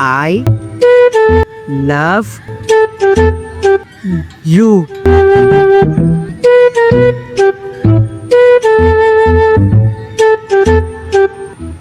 I love you.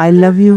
I love you.